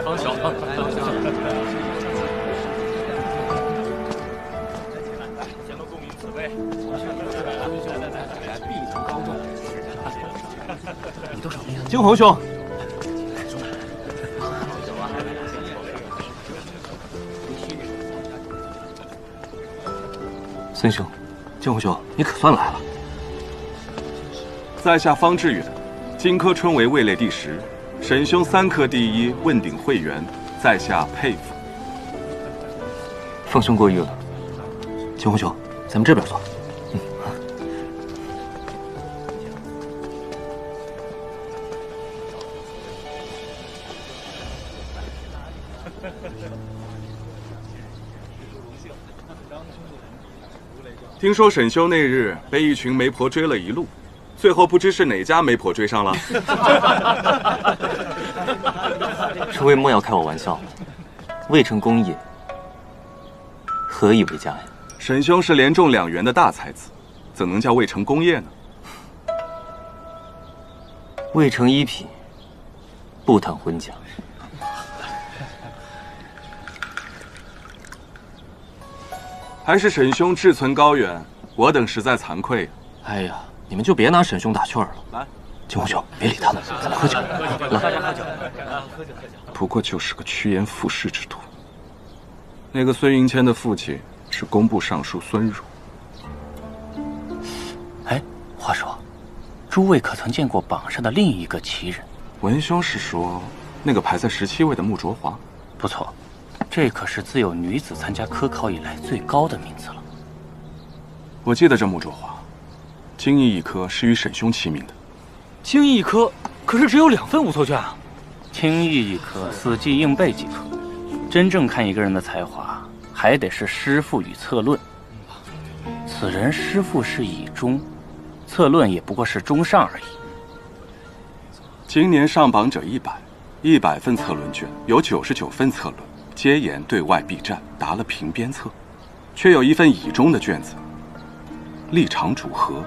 方小，前路共鸣此杯。来，必图高中。你多少兵？惊鸿兄。 孙兄，惊鸿兄，你可算来了。在下方志远，荆轲春闱位列第10，沈兄3科第1，问鼎会员，在下佩服。凤兄过誉了。惊鸿兄，咱们这边坐。听说沈兄那日被一群媒婆追了一路，最后不知是哪家媒婆追上了。诸位莫要开我玩笑了，未成功业，何以为家呀？沈兄是连中2元的大才子，怎能叫未成功业呢？未成一品，不谈婚嫁。还是沈兄志存高远，我等实在惭愧。哎呀，你们就别拿沈兄打趣儿了。来，惊鸿兄，别理他们，咱们喝酒。来，大家喝酒。不过就是个趋炎附势之徒。那个孙云谦的父亲是工部尚书孙儒。哎，话说，诸位可曾见过榜上的另一个奇人？文兄是说那个排在17位的穆卓华？不错。 这可是自有女子参加科考以来最高的名次了。我记得这穆卓华，经义一科是与沈兄齐名的。经义一科可是只有2份无错卷啊！轻易一科，死记硬背即可。真正看一个人的才华，还得是诗赋与策论。此人诗赋是以中，策论也不过是中上而已。今年上榜者100，100份策论卷有99份策论。 皆言对外必战，答了平边策，却有1份乙中的卷子，立场主和，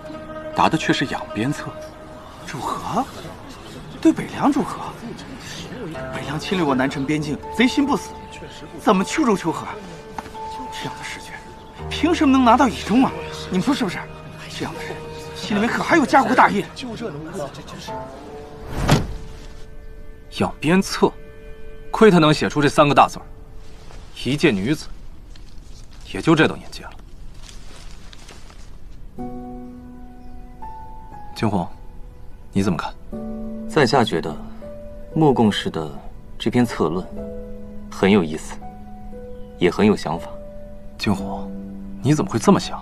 答的却是仰边策。主和？对北凉主和？北凉侵略过南陈边境，贼心不死，怎么去中求和？这样的试卷，凭什么能拿到乙中啊？你们说是不是？这样的人，心里面可还有家国大业？就这能问，这真是仰边策，亏他能写出这3个大字儿。 一介女子，也就这等眼界了。惊鸿，你怎么看？在下觉得，穆共士的这篇策论很有意思，也很有想法。惊鸿，你怎么会这么想？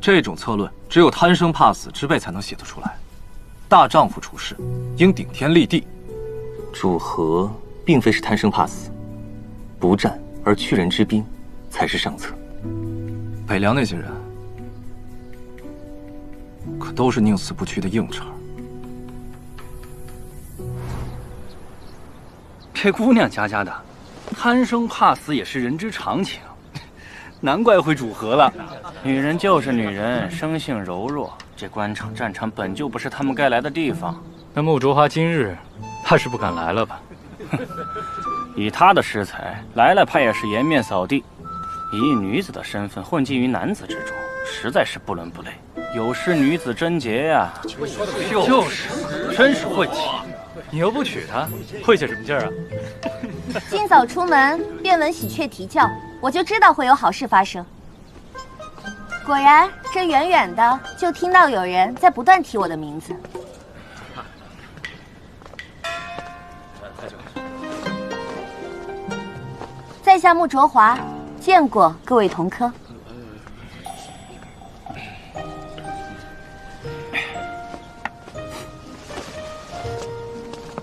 这种策论只有贪生怕死之辈才能写得出来。大丈夫处事，应顶天立地。主和并非是贪生怕死。 不战而屈人之兵，才是上策。北凉那些人，可都是宁死不屈的硬茬。这姑娘家的，贪生怕死也是人之常情，难怪会主和了。女人就是女人，生性柔弱，这官场战场本就不是他们该来的地方。那穆卓华今日，怕是不敢来了吧？以他的诗才，来了怕也是颜面扫地。以一女子的身份混迹于男子之中，实在是不伦不类，有失女子贞洁呀。就是，真是晦气。你又不娶她，晦气什么劲儿啊？今早出门便闻喜鹊啼叫，我就知道会有好事发生。果然，这远远的就听到有人在不断提我的名字。在下穆卓华，见过各位同科。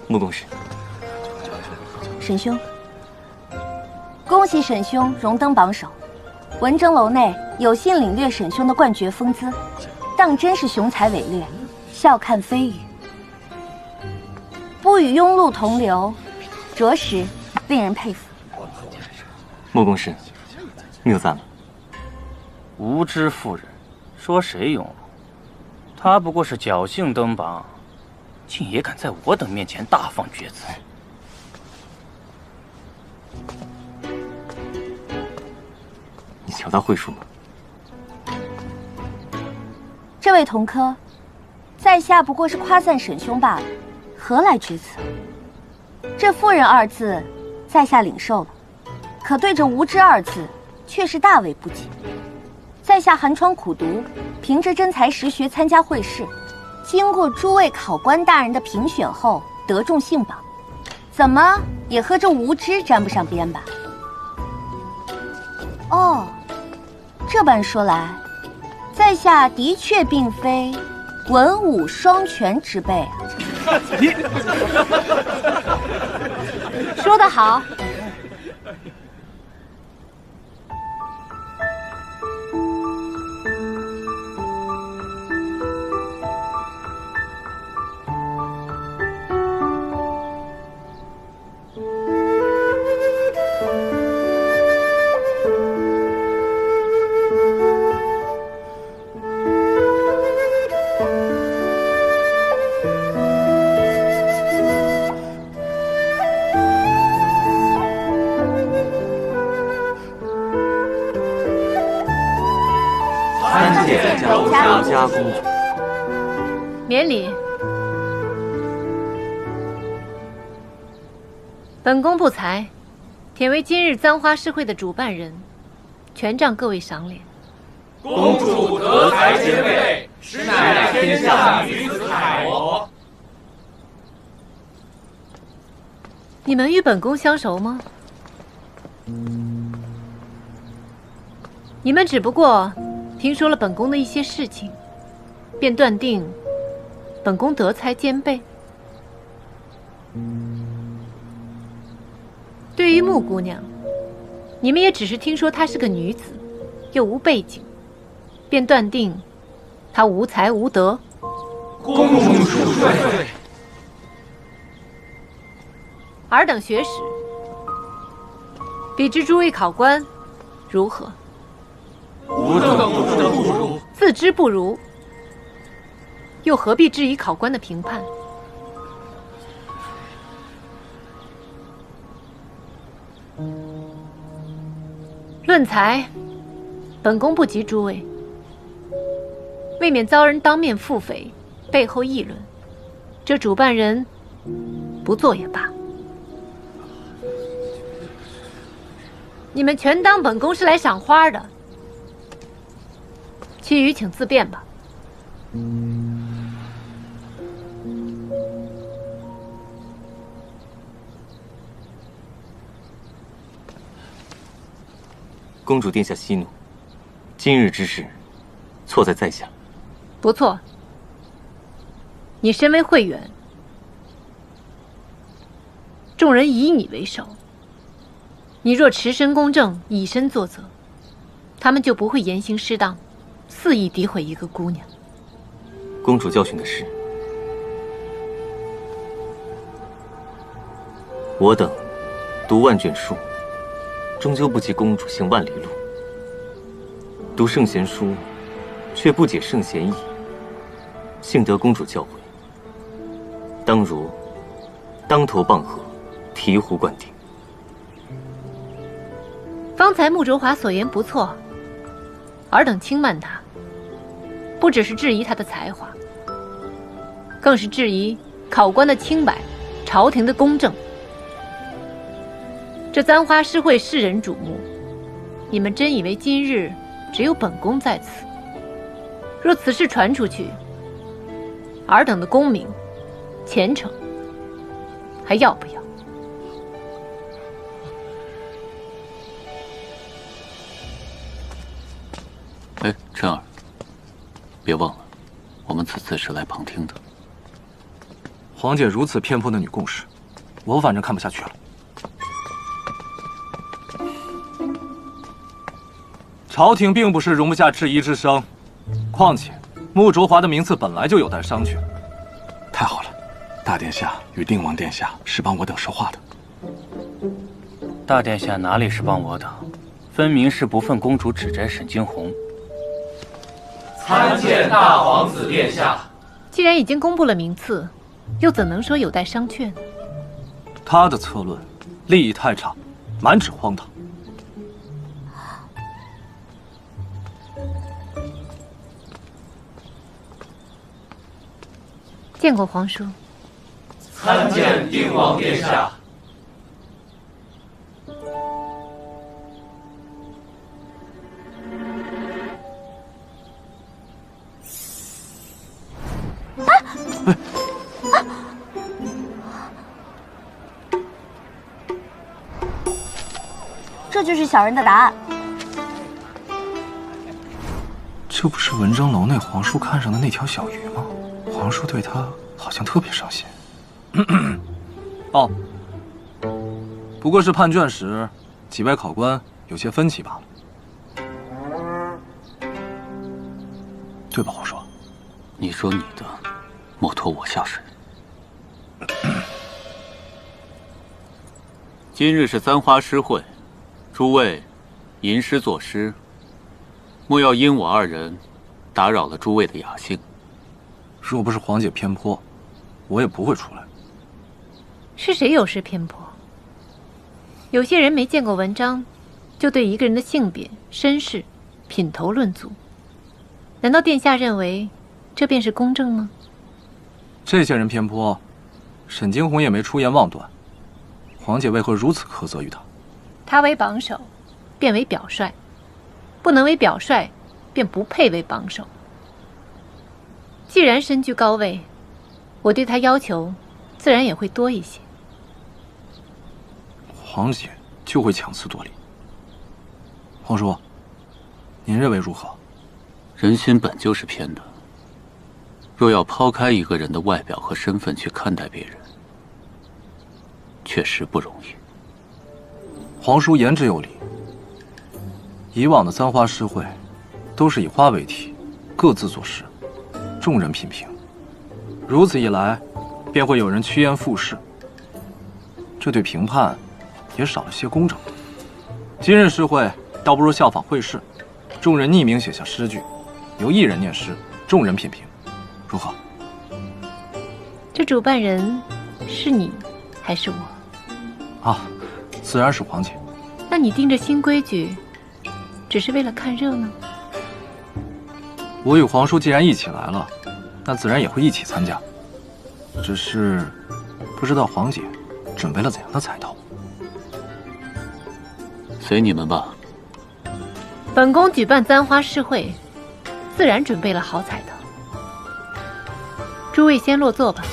穆公使，沈兄，恭喜沈兄荣登榜首。文征楼内有幸领略沈兄的冠绝风姿，当真是雄才伟略，笑看非语。不与庸碌同流，着实令人佩服。穆公使，谬赞了。无知妇人，说谁庸碌？他不过是侥幸登榜，竟也敢在我等面前大放厥词。抢他会数吗？这位同科，在下不过是夸赞沈兄罢了，何来至此？这妇人二字，在下领受了，可对这无知二字，却是大为不解。在下寒窗苦读，凭着真才实学参加会试，经过诸位考官大人的评选后，得中信榜，怎么也和这无知沾不上边吧？哦，这般说来，在下的确并非文武双全之辈啊。说得好。周家公主，免礼。本宫不才，忝为今日簪花诗会的主办人，全仗各位赏脸。公主德才兼备，实乃天下女子楷模。你们与本宫相熟吗？你们只不过听说了本宫的一些事情，便断定本宫德才兼备。对于穆姑娘，你们也只是听说她是个女子，又无背景，便断定她无才无德。公主恕罪。尔等学识，比之诸位考官，如何？吾等不如。自知不如，又何必质疑考官的评判？论才，本宫不及诸位，未免遭人当面腹诽，背后议论，这主办人不做也罢。你们全当本宫是来赏花的，其余请自便吧。公主殿下息怒，今日之事，错在在下。不错，你身为会员，众人以你为首，你若持身公正，以身作则，他们就不会言行失当，肆意诋毁一个姑娘。公主教训的是，我等读万卷书，终究不及公主行万里路。读圣贤书，却不解圣贤意，幸得公主教诲，当如当头棒喝，醍醐灌顶。方才穆卓华所言不错，尔等轻慢他，不只是质疑他的才华，更是质疑考官的清白，朝廷的公正。这簪花诗会世人瞩目，你们真以为今日只有本宫在此？若此事传出去，尔等的功名、前程还要不要？哎，晨儿，别忘了，我们此次是来旁听的。皇姐如此偏颇的女贡士，我反正看不下去了。朝廷并不是容不下质疑之声，况且穆卓华的名次本来就有待商榷。太好了，大殿下与定王殿下是帮我等说话的。大殿下哪里是帮我等，分明是不忿公主指摘沈惊鸿。参见大皇子殿下。既然已经公布了名次，又怎能说有待商榷呢？他的策论立意太差，满纸荒唐。见过皇叔。参见定王殿下。这就是小人的答案。这不是文征楼内皇叔看上的那条小鱼吗？皇叔对他好像特别上心。哦，不过是判卷时几位考官有些分歧罢了，对吧，皇叔？你说你的，莫拖我下水。今日是簪花诗会，诸位吟诗作诗，莫要因我二人打扰了诸位的雅兴。若不是皇姐偏颇，我也不会出来。是谁有失偏颇？有些人没见过文章，就对一个人的性别、身世、品头论足。难道殿下认为这便是公正吗？这些人偏颇，沈惊鸿也没出言妄断，皇姐为何如此苛责于他？他为榜首，便为表率；不能为表率，便不配为榜首。既然身居高位，我对他要求自然也会多一些。皇姐就会强词夺理。皇叔，您认为如何？人心本就是偏的，若要抛开一个人的外表和身份去看待别人，确实不容易。皇叔言之有理。以往的簪花诗会，都是以花为题，各自作诗，众人品评。如此一来，便会有人趋炎附势，这对评判也少了些公正。今日诗会，倒不如效仿会试，众人匿名写下诗句，由一人念诗，众人品评，如何？这主办人是你还是我？啊，自然是皇姐。那你定这新规矩，只是为了看热闹？我与皇叔既然一起来了，那自然也会一起参加。只是不知道皇姐准备了怎样的彩头。随你们吧。本宫举办簪花诗会，自然准备了好彩头。诸位先落座吧。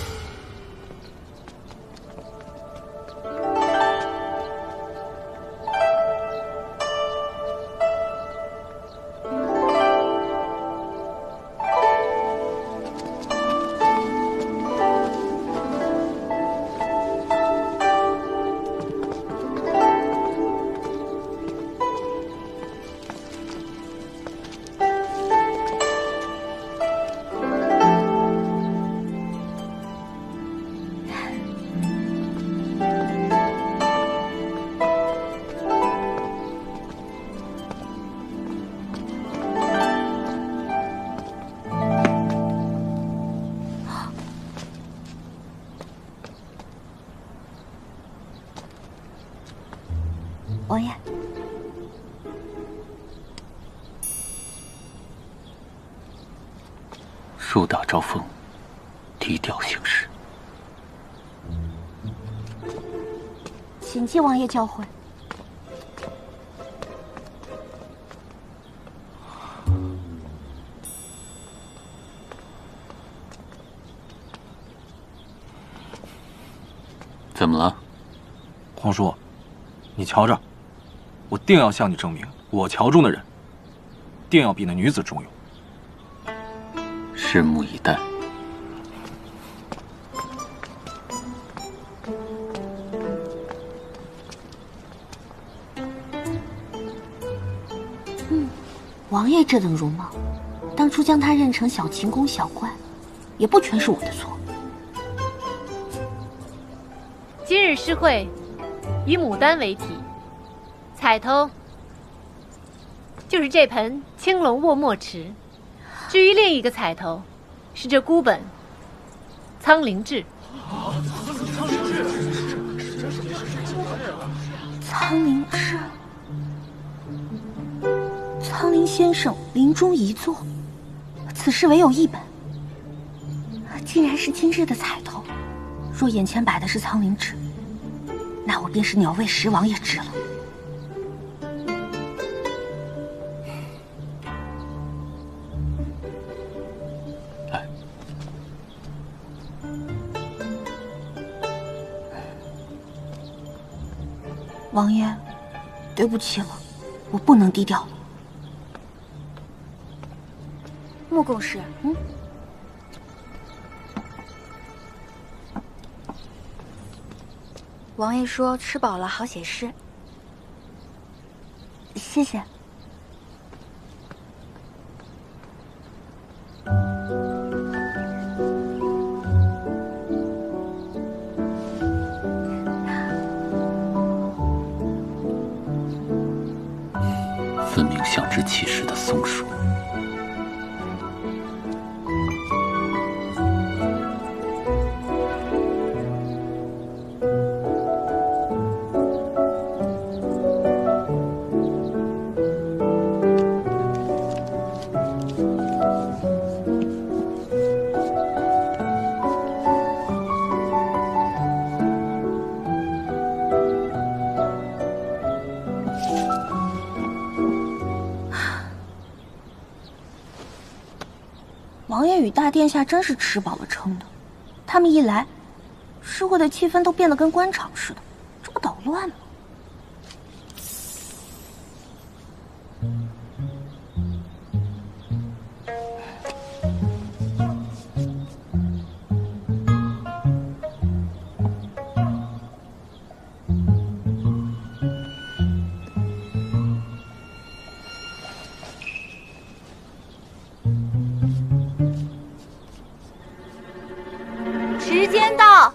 王爷，树大招风，低调行事。谨记王爷教诲。怎么了？皇叔，你瞧着，我定要向你证明，我桥中的人，定要比那女子中用。拭目以待。王爷这等容貌，当初将他认成小秦宫小官，也不全是我的错。今日诗会以牡丹为题，彩头就是这盆青龙卧墨池。至于另一个彩头，是这孤本《苍灵志》。苍灵志，苍灵先生临终遗作，此事唯有一本。竟然是今日的彩头。若眼前摆的是苍灵芝，那我便是鸟卫十王爷之了。来，王爷，对不起了，我不能低调了。穆公使，王爷说吃饱了好写诗。谢谢。分明相知其时的松鼠。王爷与大殿下真是吃饱了撑的，他们一来，诗会的气氛都变得跟官场似的，这不捣乱吗？时间到。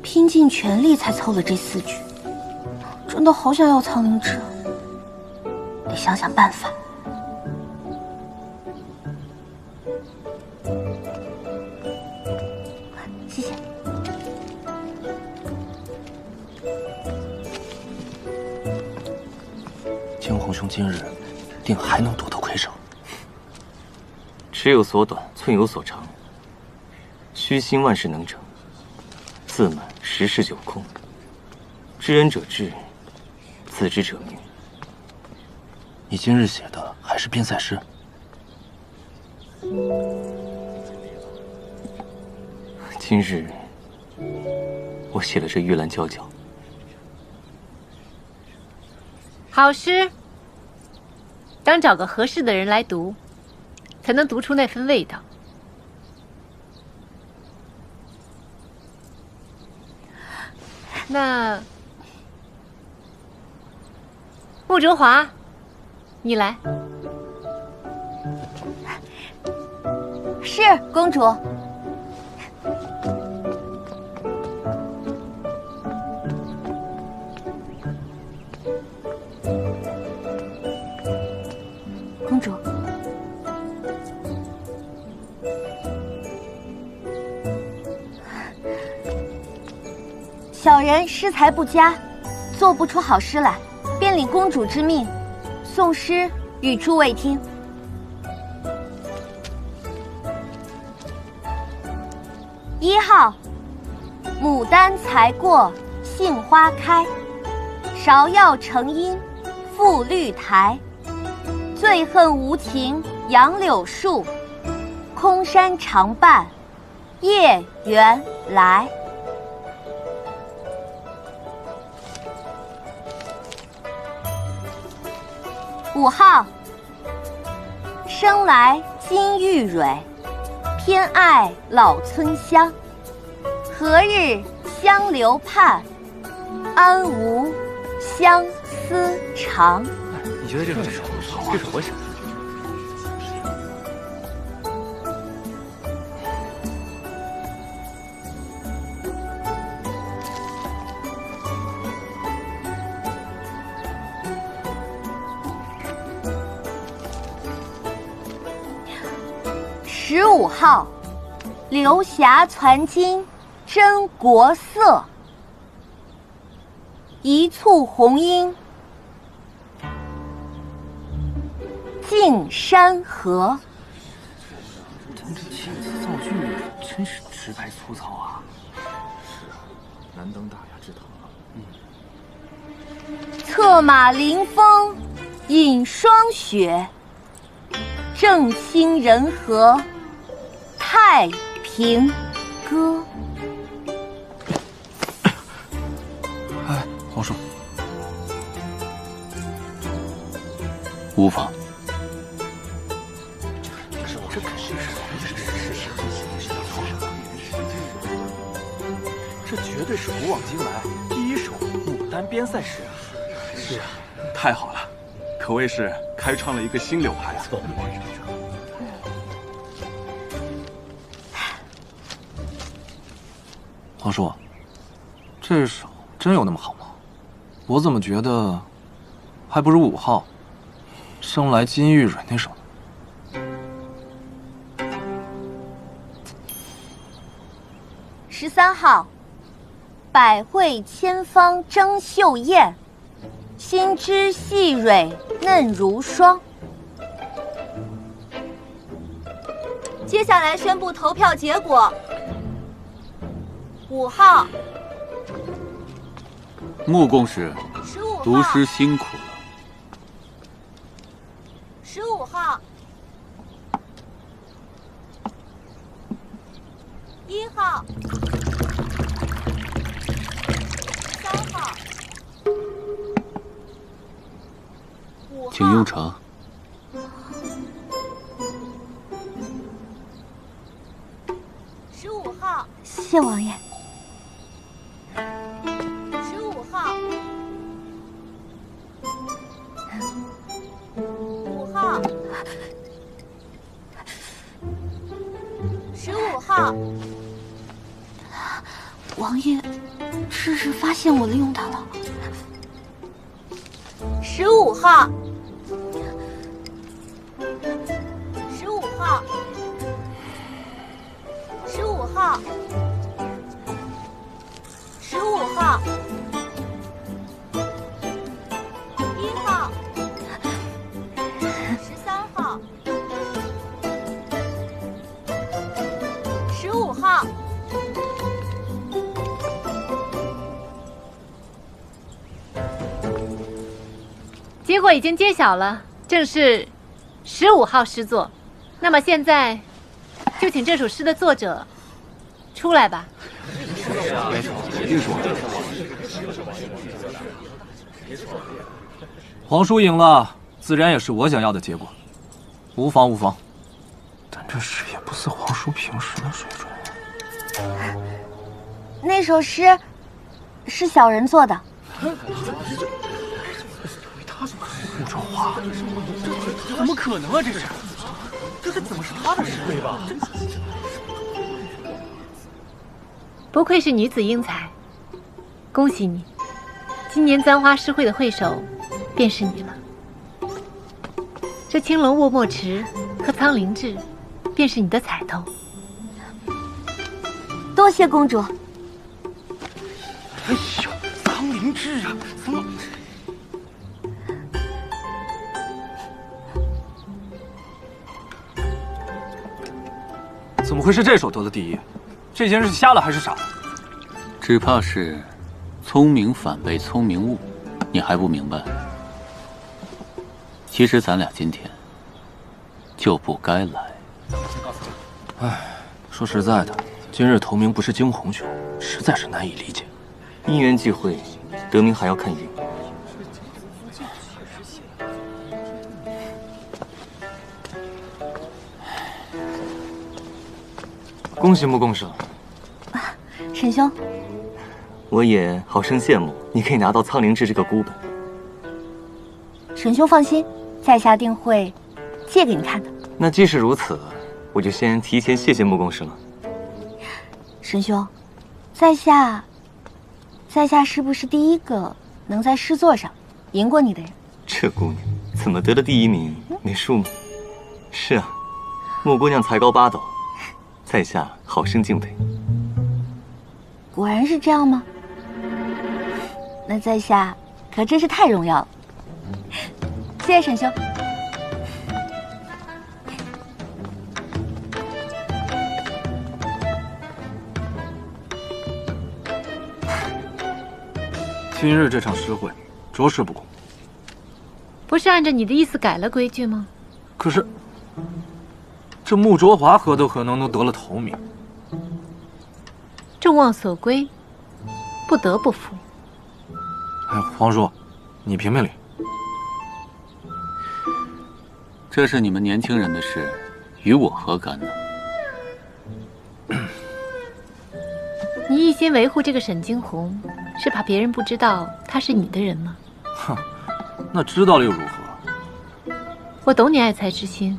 拼尽全力才凑了这4句，真的好想要苍灵芝，得想想办法。谢谢。惊鸿兄今日定还能夺得魁首。尺有所短，寸有所长，虚心万事能成。自满十室九空，知人者智，自知者明。你今日写的还是边塞诗？今日我写了这玉兰皎皎。好诗，当找个合适的人来读，才能读出那份味道。那穆哲华，你来。是公主。公主。小人诗才不佳，做不出好诗来，便领公主之命，诵诗与诸位听。1号，牡丹才过杏花开，芍药成荫覆绿台。最恨无情杨柳树，空山常伴夜缘来。5号，生来金玉蕊，偏爱老村乡。何日相留盼，安无相思长。你觉得这首我想。15号，流霞攒金真国色，一簇红缨尽山河。但这遣词造句真是直白粗糙啊！是啊，难登大雅之堂啊。策马临风饮霜雪，正清人和太平歌。哎，皇叔，无妨。这肯定是这绝对是古往今来第一首牡丹边塞诗啊！是啊，太好了，可谓是开创了一个新流派啊！皇叔，这首真有那么好吗？我怎么觉得还不如5号生来金玉蕊那首呢？13号，百卉千芳争秀艳，新枝细蕊嫩如霜。接下来宣布投票结果。5号，穆公使15号，读诗辛苦了。 15号，1号，3号，5号，请用茶。 15号，谢王爷。15号，5号，15号。王爷，是发现我利用他了。15号，15号。 15号，15号，1号，13号，15号。结果已经揭晓了，正是15号诗作。那么现在，就请这首诗的作者出来吧。肯定是我。皇叔赢了，自然也是我想要的结果，无妨无妨。但这诗也不似皇叔平时的水准。那首诗是小人做的。胡说话！这怎么可能啊？这怎么是他的诗对吧？不愧是女子英才，恭喜你！今年簪花诗会的会首便是你了。这青龙卧墨池和苍灵志，便是你的彩头。多谢公主。哎呦，苍灵志啊，怎么？ 怎么会是这首得了第一？这些人是瞎了还是傻了？只怕是聪明反被聪明误，你还不明白？其实咱俩今天就不该来。哎，说实在的，今日头名不是惊鸿雄，实在是难以理解。因缘际会，得名还要看运。 恭喜穆公使，沈兄，我也好生羡慕你可以拿到苍灵志这个孤本。沈兄放心，在下定会借给你看的。那既是如此，我就先提前谢谢穆公使了。沈兄，在下是不是第一个能在诗作上赢过你的人？这姑娘怎么得了第1名？没数吗？是啊，穆姑娘才高八斗，在下好生敬佩。果然是这样吗？那在下可真是太荣耀了。谢谢沈兄。今日这场诗会，着实不公。不是按照你的意思改了规矩吗？可是，这穆卓华何德何能都得了头名？众望所归，不得不服。哎，皇叔，你评评理。这是你们年轻人的事，与我何干呢？你一心维护这个沈惊鸿，是怕别人不知道他是你的人吗？哼，那知道了又如何？我懂你爱才之心，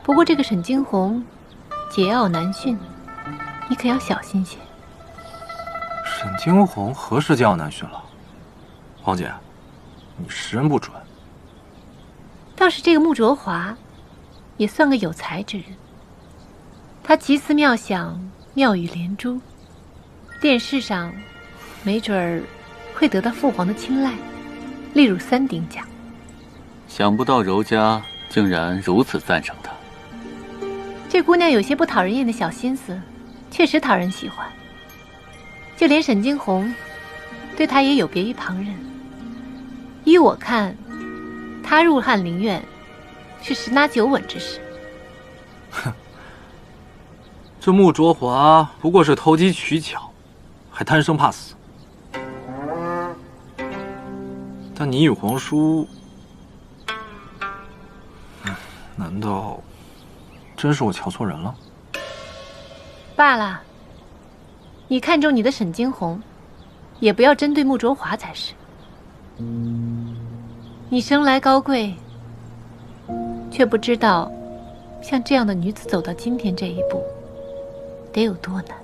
不过这个沈惊鸿桀骜难驯，你可要小心些。沈惊鸿何时桀骜难驯了？黄姐，你识人不准。倒是这个穆卓华，也算个有才之人。他奇思妙想，妙语连珠，电视上没准儿会得到父皇的青睐，例如3鼎奖。想不到柔家竟然如此赞赏他。这姑娘有些不讨人厌的小心思，确实讨人喜欢。就连沈惊鸿，对她也有别于旁人。依我看，她入翰林院，是10拿9稳之事。哼，这穆卓华不过是投机取巧，还贪生怕死。但你与皇叔，难道真是我瞧错人了？罢了，你看中你的沈惊鸿，也不要针对穆卓华才是。你生来高贵，却不知道像这样的女子走到今天这一步，得有多难。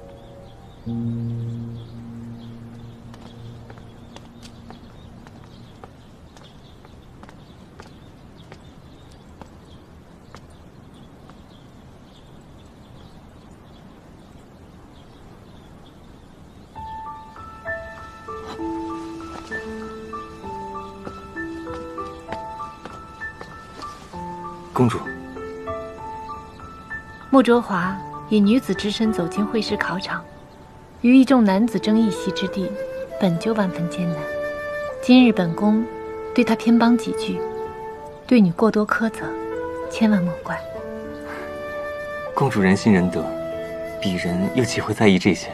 公主，穆卓华以女子之身走进会试考场，与一众男子争一席之地，本就万分艰难。今日本宫对他偏帮几句，对你过多苛责，千万莫怪。公主仁心仁德，鄙人又岂会在意这些？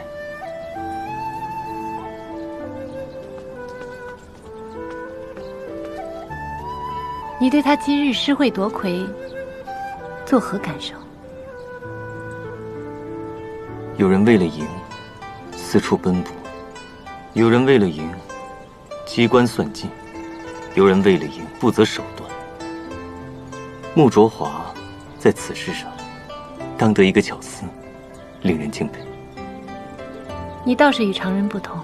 你对他今日诗会夺魁，作何感受？有人为了赢，四处奔波；有人为了赢，机关算尽；有人为了赢，不择手段。穆卓华在此事上，当得一个巧思，令人敬佩。你倒是与常人不同，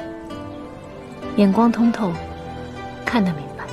眼光通透，看得明白。